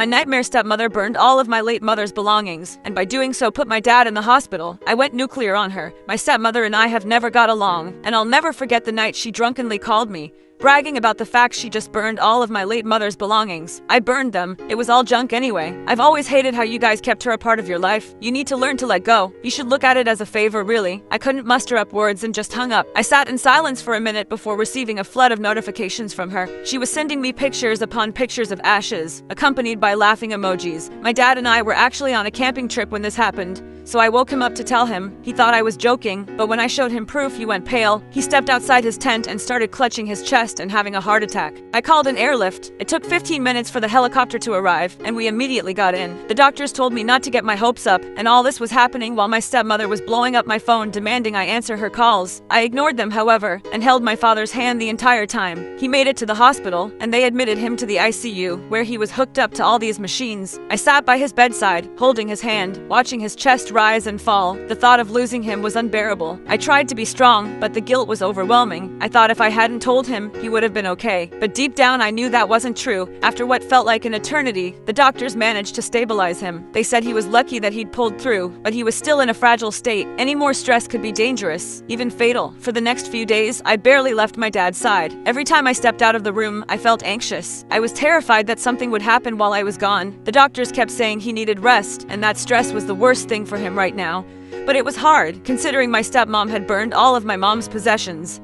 My nightmare stepmother burned all of my late mother's belongings, and by doing so put my dad in the hospital. I went nuclear on her. My stepmother and I have never got along, and I'll never forget the night she drunkenly called me, bragging about the fact she just burned all of my late mother's belongings. I burned them. It was all junk anyway. I've always hated how you guys kept her a part of your life. You need to learn to let go. You should look at it as a favor, really. I couldn't muster up words and just hung up. I sat in silence for a minute before receiving a flood of notifications from her. She was sending me pictures upon pictures of ashes, accompanied by laughing emojis. My dad and I were actually on a camping trip when this happened, so I woke him up to tell him. He thought I was joking, but when I showed him proof, he went pale. He stepped outside his tent and started clutching his chest and having a heart attack. I called an airlift. It took 15 minutes for the helicopter to arrive, and we immediately got in. The doctors told me not to get my hopes up, and all this was happening while my stepmother was blowing up my phone demanding I answer her calls. I ignored them, however, and held my father's hand the entire time. He made it to the hospital, and they admitted him to the ICU, where he was hooked up to all these machines. I sat by his bedside, holding his hand, watching his chest rise and fall. The thought of losing him was unbearable. I tried to be strong, but the guilt was overwhelming. I thought if I hadn't told him, he would have been okay. But deep down I knew that wasn't true. After what felt like an eternity, the doctors managed to stabilize him. They said he was lucky that he'd pulled through, but he was still in a fragile state. Any more stress could be dangerous, even fatal. For the next few days, I barely left my dad's side. Every time I stepped out of the room, I felt anxious. I was terrified that something would happen while I was gone. The doctors kept saying he needed rest, and that stress was the worst thing for him right now. But it was hard, considering my stepmom had burned all of my mom's possessions.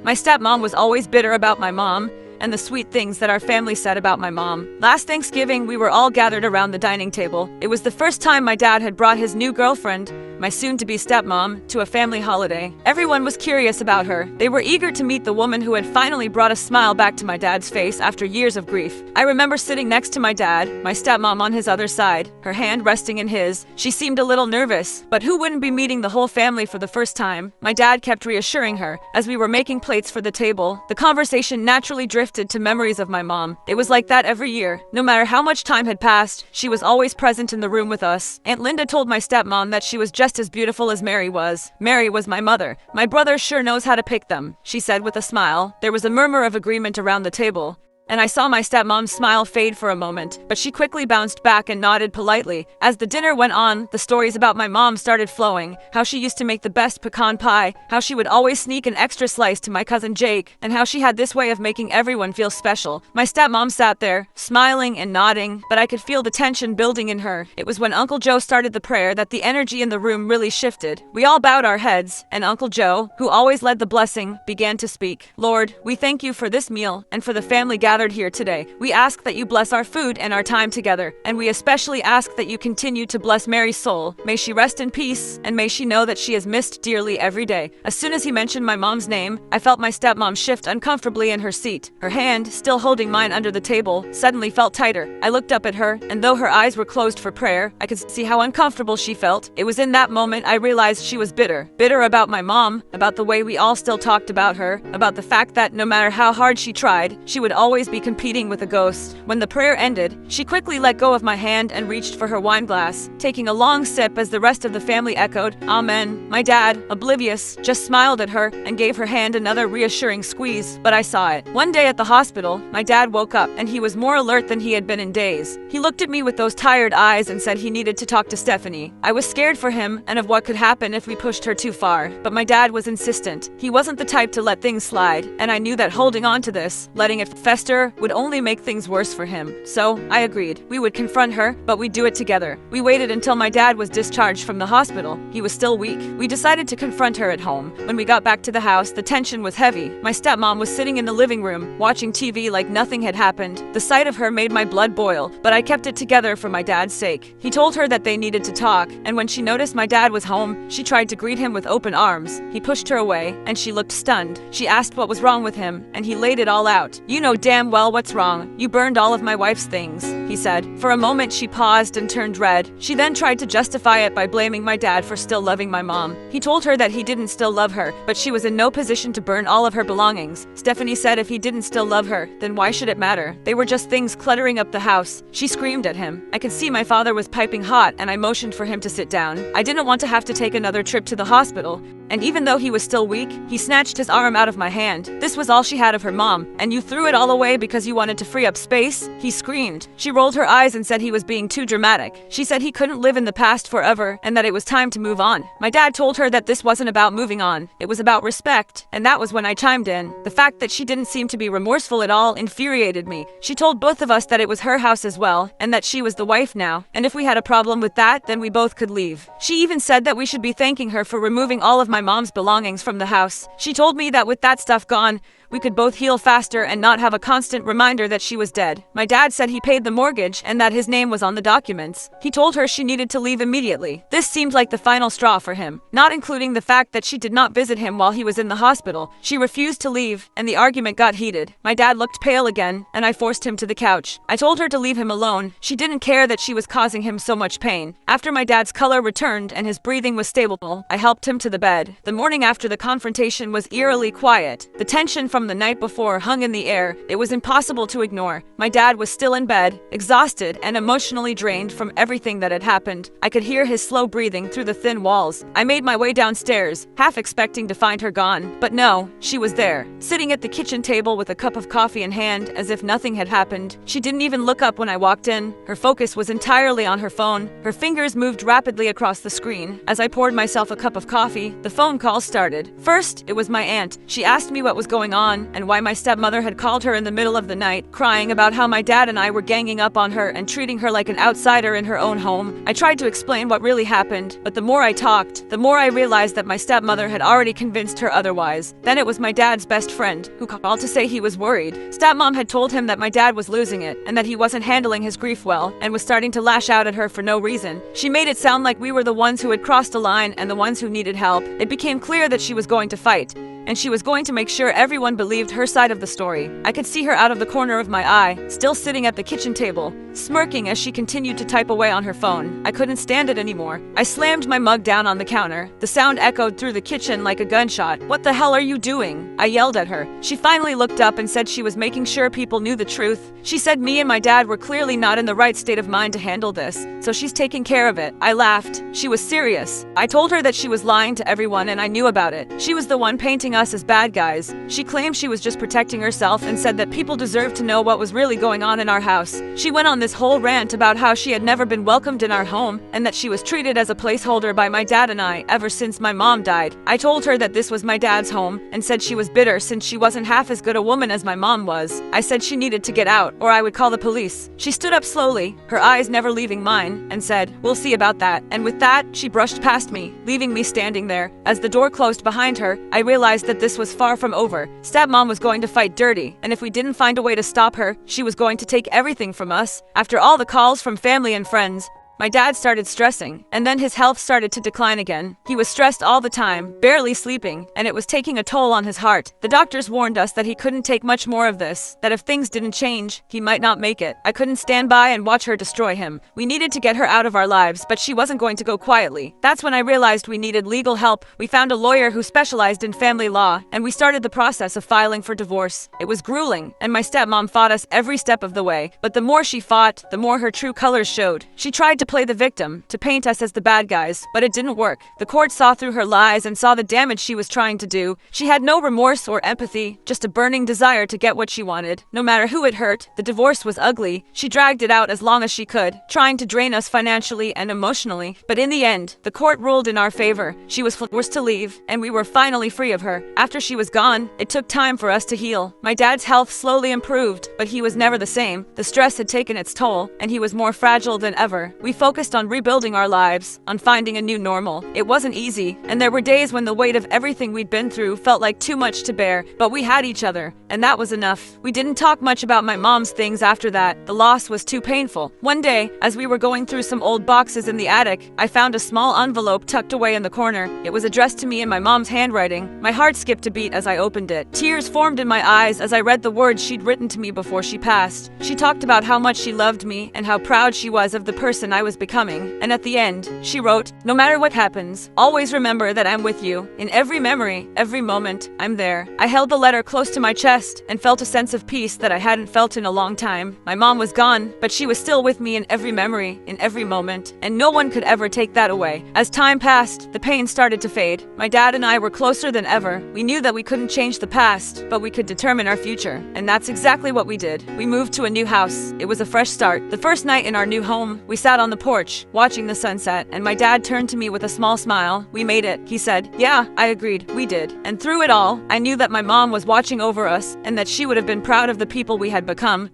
My stepmom was always bitter about my mom and the sweet things that our family said about my mom. Last Thanksgiving, we were all gathered around the dining table. It was the first time my dad had brought his new girlfriend, my soon-to-be stepmom, to a family holiday. Everyone was curious about her. They were eager to meet the woman who had finally brought a smile back to my dad's face after years of grief. I remember sitting next to my dad, my stepmom on his other side, her hand resting in his. She seemed a little nervous, but who wouldn't be meeting the whole family for the first time? My dad kept reassuring her. As we were making plates for the table, the conversation naturally drifted to memories of my mom. It was like that every year. No matter how much time had passed, she was always present in the room with us. Aunt Linda told my stepmom that she was just as beautiful as Mary was. Mary was my mother. My brother sure knows how to pick them, she said with a smile. There was a murmur of agreement around the table, and I saw my stepmom's smile fade for a moment, but she quickly bounced back and nodded politely. As the dinner went on, the stories about my mom started flowing, how she used to make the best pecan pie, how she would always sneak an extra slice to my cousin Jake, and how she had this way of making everyone feel special. My stepmom sat there, smiling and nodding, but I could feel the tension building in her. It was when Uncle Joe started the prayer that the energy in the room really shifted. We all bowed our heads, and Uncle Joe, who always led the blessing, began to speak. Lord, we thank you for this meal and for the family gathered here today. We ask that you bless our food and our time together, and we especially ask that you continue to bless Mary's soul. May she rest in peace, and may she know that she is missed dearly every day. As soon as he mentioned my mom's name, I felt my stepmom shift uncomfortably in her seat. Her hand, still holding mine under the table, suddenly felt tighter. I looked up at her, and though her eyes were closed for prayer, I could see how uncomfortable she felt. It was in that moment I realized she was bitter. Bitter about my mom, about the way we all still talked about her, about the fact that no matter how hard she tried, she would always be competing with a ghost. When the prayer ended, she quickly let go of my hand and reached for her wine glass, taking a long sip as the rest of the family echoed, Amen. My dad, oblivious, just smiled at her and gave her hand another reassuring squeeze, but I saw it. One day at the hospital, my dad woke up and he was more alert than he had been in days. He looked at me with those tired eyes and said he needed to talk to Stephanie. I was scared for him and of what could happen if we pushed her too far, but my dad was insistent. He wasn't the type to let things slide, and I knew that holding on to this, letting it fester, would only make things worse for him. So, I agreed. We would confront her, but we'd do it together. We waited until my dad was discharged from the hospital. He was still weak. We decided to confront her at home. When we got back to the house, the tension was heavy. My stepmom was sitting in the living room, watching TV like nothing had happened. The sight of her made my blood boil, but I kept it together for my dad's sake. He told her that they needed to talk, and when she noticed my dad was home, she tried to greet him with open arms. He pushed her away, and she looked stunned. She asked what was wrong with him, and he laid it all out. You know damn well what's wrong. You burned all of my wife's things, he said. For a moment she paused and turned red. She then tried to justify it by blaming my dad for still loving my mom. He told her that he didn't still love her, but she was in no position to burn all of her belongings. Stephanie said if he didn't still love her, then why should it matter? They were just things cluttering up the house. She screamed at him. I could see my father was piping hot, and I motioned for him to sit down. I didn't want to have to take another trip to the hospital, and even though he was still weak, he snatched his arm out of my hand. This was all she had of her mom, and you threw it all away because you wanted to free up space? He screamed. She rolled rolled her eyes and said he was being too dramatic. She said he couldn't live in the past forever and that it was time to move on. My dad told her that this wasn't about moving on, it was about respect, and that was when I chimed in. The fact that she didn't seem to be remorseful at all infuriated me. She told both of us that it was her house as well, and that she was the wife now, and if we had a problem with that, then we both could leave. She even said that we should be thanking her for removing all of my mom's belongings from the house. She told me that with that stuff gone, we could both heal faster and not have a constant reminder that she was dead. My dad said he paid the mortgage and that his name was on the documents. He told her she needed to leave immediately. This seemed like the final straw for him, not including the fact that she did not visit him while he was in the hospital. She refused to leave, and the argument got heated. My dad looked pale again, and I forced him to the couch. I told her to leave him alone. She didn't care that she was causing him so much pain. After my dad's color returned and his breathing was stable, I helped him to the bed. The morning after the confrontation was eerily quiet. The tension from the night before hung in the air. It was impossible to ignore. My dad was still in bed, exhausted and emotionally drained from everything that had happened. I could hear his slow breathing through the thin walls. I made my way downstairs, half expecting to find her gone. But no, she was there, sitting at the kitchen table with a cup of coffee in hand as if nothing had happened. She didn't even look up when I walked in. Her focus was entirely on her phone. Her fingers moved rapidly across the screen. As I poured myself a cup of coffee, the phone call started. First, it was my aunt. She asked me what was going on and why my stepmother had called her in the middle of the night, crying about how my dad and I were ganging up on her and treating her like an outsider in her own home. I tried to explain what really happened, but the more I talked, the more I realized that my stepmother had already convinced her otherwise. Then it was my dad's best friend who called to say he was worried. Stepmom had told him that my dad was losing it and that he wasn't handling his grief well and was starting to lash out at her for no reason. She made it sound like we were the ones who had crossed a line and the ones who needed help. It became clear that she was going to fight, and she was going to make sure everyone believed her side of the story. I could see her out of the corner of my eye, still sitting at the kitchen table, smirking as she continued to type away on her phone. I couldn't stand it anymore. I slammed my mug down on the counter. The sound echoed through the kitchen like a gunshot. "What the hell are you doing?" I yelled at her. She finally looked up and said she was making sure people knew the truth. She said me and my dad were clearly not in the right state of mind to handle this, so she's taking care of it. I laughed. She was serious. I told her that she was lying to everyone and I knew about it. She was the one painting us as bad guys. She claimed she was just protecting herself and said that people deserved to know what was really going on in our house. She went on this whole rant about how she had never been welcomed in our home and that she was treated as a placeholder by my dad and I ever since my mom died. I told her that this was my dad's home and said she was bitter since she wasn't half as good a woman as my mom was. I said she needed to get out or I would call the police. She stood up slowly, her eyes never leaving mine, and said, "We'll see about that." And with that, she brushed past me, leaving me standing there. As the door closed behind her, I realized that this was far from over. Stepmom was going to fight dirty, and if we didn't find a way to stop her, she was going to take everything from us. After all the calls from family and friends, my dad started stressing, and then his health started to decline again. He was stressed all the time, barely sleeping, and it was taking a toll on his heart. The doctors warned us that he couldn't take much more of this, that if things didn't change, he might not make it. I couldn't stand by and watch her destroy him. We needed to get her out of our lives, but she wasn't going to go quietly. That's when I realized we needed legal help. We found a lawyer who specialized in family law, and we started the process of filing for divorce. It was grueling, and my stepmom fought us every step of the way, but the more she fought, the more her true colors showed. She tried to play the victim, to paint us as the bad guys, but it didn't work. The court saw through her lies and saw the damage she was trying to do. She had no remorse or empathy, just a burning desire to get what she wanted, no matter who it hurt. The divorce was ugly. She dragged it out as long as she could, trying to drain us financially and emotionally. But in the end, the court ruled in our favor. She was forced to leave, and we were finally free of her. After she was gone, it took time for us to heal. My dad's health slowly improved, but he was never the same. The stress had taken its toll, and he was more fragile than ever. We focused on rebuilding our lives, on finding a new normal. It wasn't easy, and there were days when the weight of everything we'd been through felt like too much to bear, but we had each other, and that was enough. We didn't talk much about my mom's things after that. The loss was too painful. One day, as we were going through some old boxes in the attic, I found a small envelope tucked away in the corner. It was addressed to me in my mom's handwriting. My heart skipped a beat as I opened it. Tears formed in my eyes as I read the words she'd written to me before she passed. She talked about how much she loved me and how proud she was of the person I was becoming, and at the end, she wrote, "No matter what happens, always remember that I'm with you. In every memory, every moment, I'm there." I held the letter close to my chest and felt a sense of peace that I hadn't felt in a long time. My mom was gone, but she was still with me in every memory, in every moment, and no one could ever take that away. As time passed, the pain started to fade. My dad and I were closer than ever. We knew that we couldn't change the past, but we could determine our future. And that's exactly what we did. We moved to a new house. It was a fresh start. The first night in our new home, we sat on the porch, watching the sunset, and my dad turned to me with a small smile. "We made it," he said. "Yeah," I agreed. "We did." And through it all, I knew that my mom was watching over us and that she would have been proud of the people we had become.